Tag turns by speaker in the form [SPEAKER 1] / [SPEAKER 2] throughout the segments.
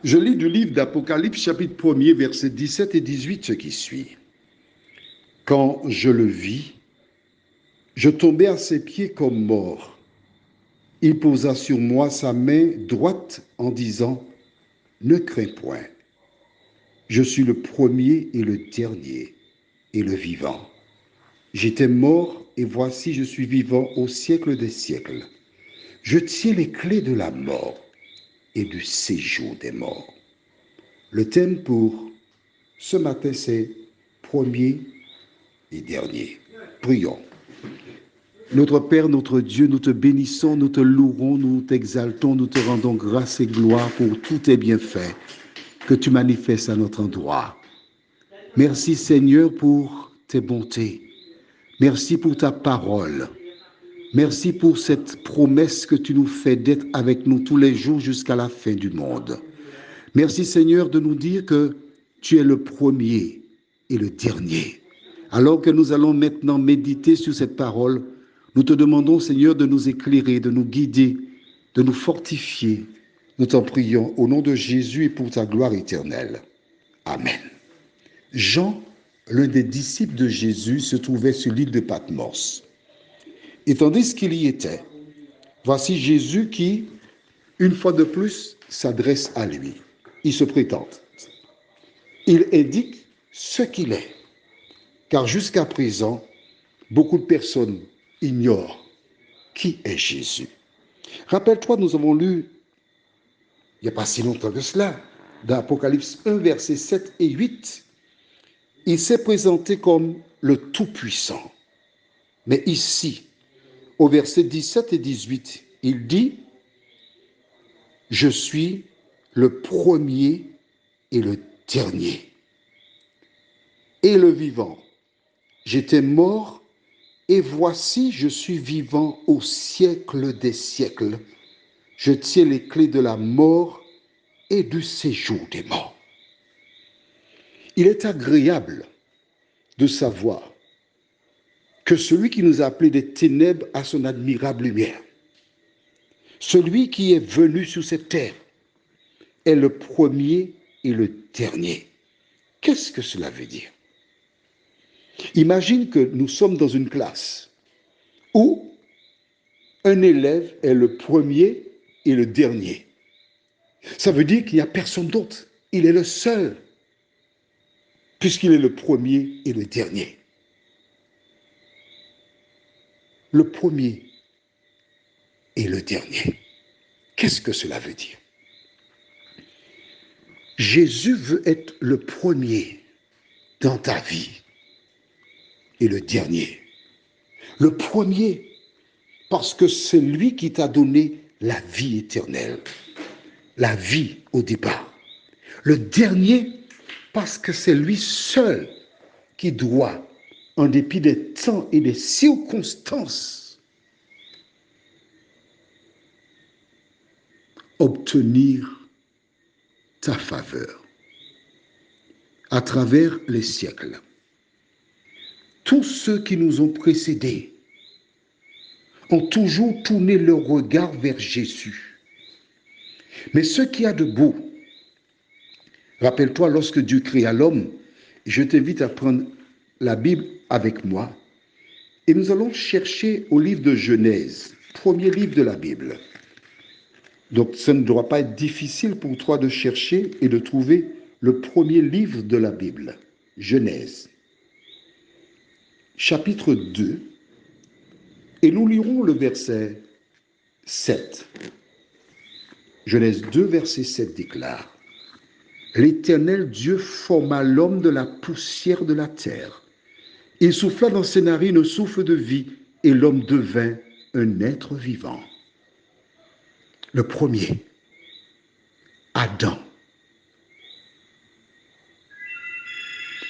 [SPEAKER 1] Je lis du livre d'Apocalypse, chapitre 1er, versets 17 et 18, ce qui suit. Quand je le vis, je tombai à ses pieds comme mort. Il posa sur moi sa main droite en disant, « Ne crains point, je suis le premier et le dernier et le vivant. J'étais mort et voici je suis vivant au siècle des siècles. Je tiens les clés de la mort et du séjour des morts. » Le thème pour ce matin, c'est premier et dernier. Prions. Notre Père, notre Dieu, nous te bénissons, nous te louerons, nous t'exaltons, nous te rendons grâce et gloire pour tous tes bienfaits que tu manifestes à notre endroit. Merci Seigneur pour tes bontés. Merci pour ta parole. Merci pour cette promesse que tu nous fais d'être avec nous tous les jours jusqu'à la fin du monde. Merci Seigneur de nous dire que tu es le premier et le dernier. Alors que nous allons maintenant méditer sur cette parole, nous te demandons Seigneur de nous éclairer, de nous guider, de nous fortifier. Nous t'en prions au nom de Jésus et pour ta gloire éternelle. Amen. Jean, l'un des disciples de Jésus, se trouvait sur l'île de Patmos. Et tandis qu'il y était, voici Jésus qui, une fois de plus, s'adresse à lui. Il se présente. Il indique ce qu'il est. Car jusqu'à présent, beaucoup de personnes ignorent qui est Jésus. Rappelle-toi, nous avons lu, il n'y a pas si longtemps que cela, dans Apocalypse 1, versets 7 et 8, il s'est présenté comme le Tout-Puissant. Mais ici, au verset 17 et 18, il dit, « Je suis le premier et le dernier, et le vivant. J'étais mort, et voici je suis vivant au siècle des siècles. Je tiens les clés de la mort et du séjour des morts. » Il est agréable de savoir que celui qui nous a appelés des ténèbres a son admirable lumière. Celui qui est venu sur cette terre est le premier et le dernier. Qu'est-ce que cela veut dire? Imagine que nous sommes dans une classe où un élève est le premier et le dernier. Ça veut dire qu'il n'y a personne d'autre. Il est le seul, puisqu'il est le premier et le dernier. Le premier et le dernier. Qu'est-ce que cela veut dire? Jésus veut être le premier dans ta vie et le dernier. Le premier, parce que c'est lui qui t'a donné la vie éternelle, la vie au départ. Le dernier, parce que c'est lui seul qui doit, en dépit des temps et des circonstances, obtenir ta faveur à travers les siècles. Tous ceux qui nous ont précédés ont toujours tourné leur regard vers Jésus. Mais ce qu'il y a de beau, rappelle-toi lorsque Dieu créa l'homme, je t'invite à prendre la Bible avec moi et nous allons chercher au livre de Genèse, premier livre de la Bible. Donc ça ne doit pas être difficile pour toi de chercher et de trouver le premier livre de la Bible, Genèse, chapitre 2, et nous lirons le verset 7. Genèse 2, verset 7 déclare, « L'Éternel Dieu forma l'homme de la poussière de la terre. Il souffla dans ses narines un souffle de vie, et l'homme devint un être vivant. » Le premier, Adam,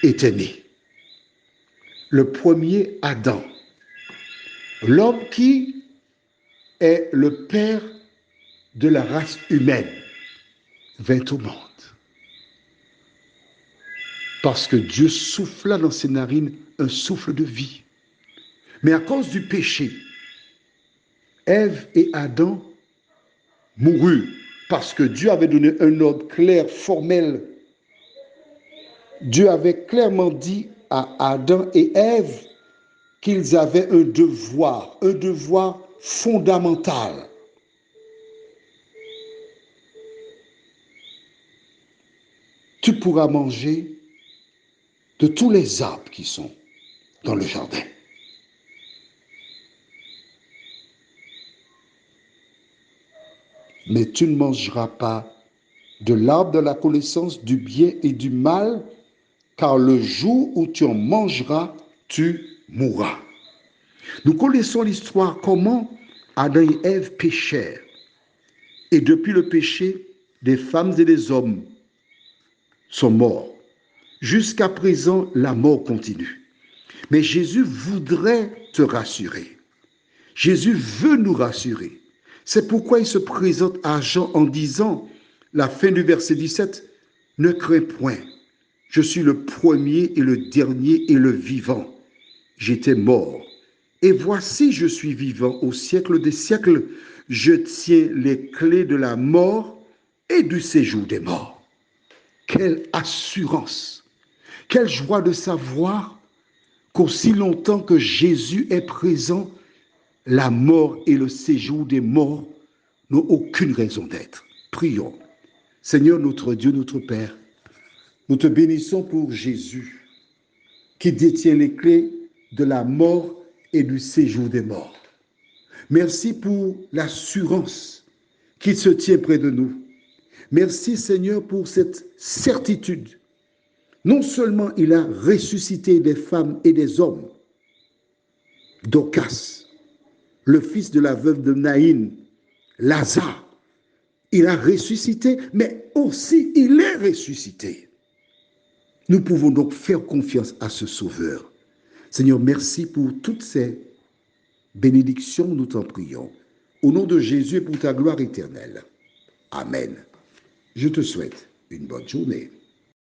[SPEAKER 1] était né. Le premier Adam, l'homme qui est le père de la race humaine, vint au monde. Parce que Dieu souffla dans ses narines un souffle de vie. Mais à cause du péché, Ève et Adam moururent. parce que Dieu avait donné un ordre clair, formel. Dieu avait clairement dit à Adam et Ève qu'ils avaient un devoir fondamental. Tu pourras manger de tous les arbres qui sont dans le jardin. Mais tu ne mangeras pas de l'arbre de la connaissance du bien et du mal, car le jour où tu en mangeras, tu mourras. Nous connaissons l'histoire comment Adam et Ève péchèrent. Et depuis le péché, des femmes et des hommes sont morts. Jusqu'à présent, la mort continue. Mais Jésus voudrait te rassurer. Jésus veut nous rassurer. C'est pourquoi il se présente à Jean en disant, la fin du verset 17, « Ne crains point, je suis le premier et le dernier et le vivant. J'étais mort, et voici je suis vivant au siècle des siècles. Je tiens les clés de la mort et du séjour des morts. » Quelle assurance, quelle joie de savoir qu'aussi longtemps que Jésus est présent, la mort et le séjour des morts n'ont aucune raison d'être. Prions. Seigneur notre Dieu, notre Père, nous te bénissons pour Jésus qui détient les clés de la mort et du séjour des morts. Merci pour l'assurance qu'il se tient près de nous. Merci Seigneur pour cette certitude. Non seulement il a ressuscité des femmes et des hommes, Dorcas, le fils de la veuve de Naïn, Lazare, il a ressuscité, mais aussi il est ressuscité. Nous pouvons donc faire confiance à ce Sauveur. Seigneur, merci pour toutes ces bénédictions, nous t'en prions. Au nom de Jésus et pour ta gloire éternelle. Amen. Je te souhaite une bonne journée.